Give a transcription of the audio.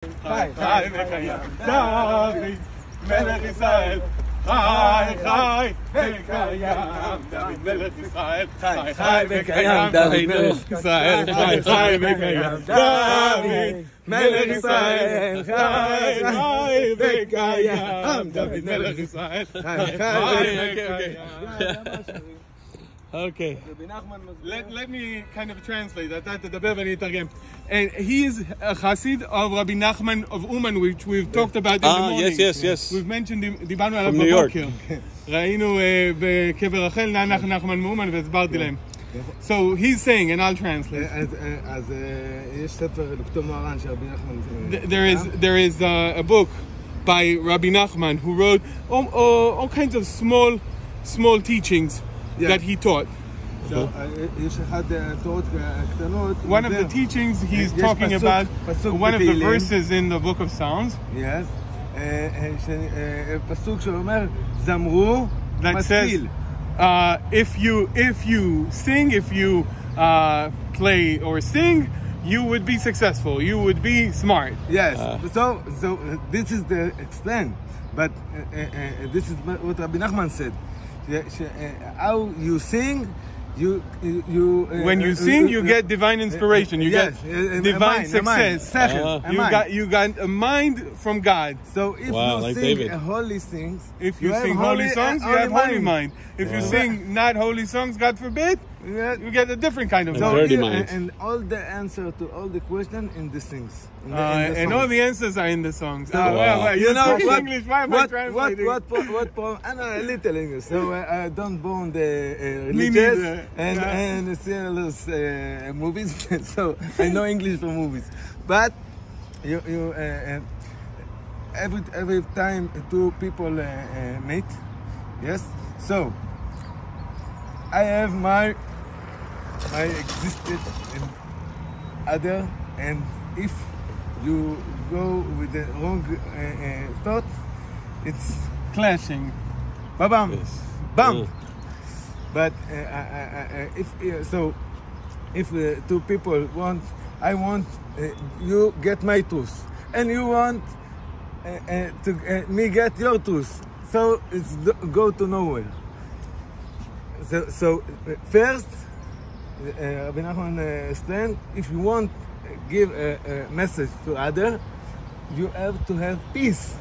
חי, חי וקיים, דוד מלך ישראל. חי, חי וקיים, דוד מלך ישראל. חי, חי וקיים, דוד מלך ישראל. חי, חי וקיים, דוד מלך ישראל. חי, חי וקיים, דוד מלך ישראל. חי, חי וקיים. Okay. Let me kind of translate that. And he is a Chassid of Rabbi Nachman of Uman, which we've talked about in the morning. Yes. We've mentioned דיברנו עליו New York. בבוקר. ראינו בקבר רחל נח נחמן מאומן והסברתי להם. So he's saying, and I'll translate. אז יש ספר לכתוב מוהר"ן של רבי נחמן. There is a book by Rabbi Nachman who wrote all kinds of small teachings that he taught. One of the teachings he's talking about, one of the verses in the book of Psalms. Yes. פסוק שאומר, זמרו משכיל. If you sing, if you play or sing, you would be successful. You would be smart. Yes. So this is the explain, but this is what Rabbi Nachman said. How you sing, when you sing, you get divine inspiration. You get divine success. You got a mind from God. So if you sing holy things, if you sing holy songs, you have holy mind. If you sing not holy songs, God forbid, you get a different kind of dirty mind. And all the answer to all the question in the things. And all the answers are in the songs. You know what? English, why am I translating? What I'm a little English, so I don't bond the religious and see those movies, so I know English from movies. But you every time two people meet, yes. So I have my existed in other, and if you go with the wrong thought, it's clashing. Bam, Yes. bam. But if two people want, I want you get my truth, and you want to me get your truth. So it's go to nowhere. So first, Rabbi Nachman explained, if you want give a message to other, you have to have peace.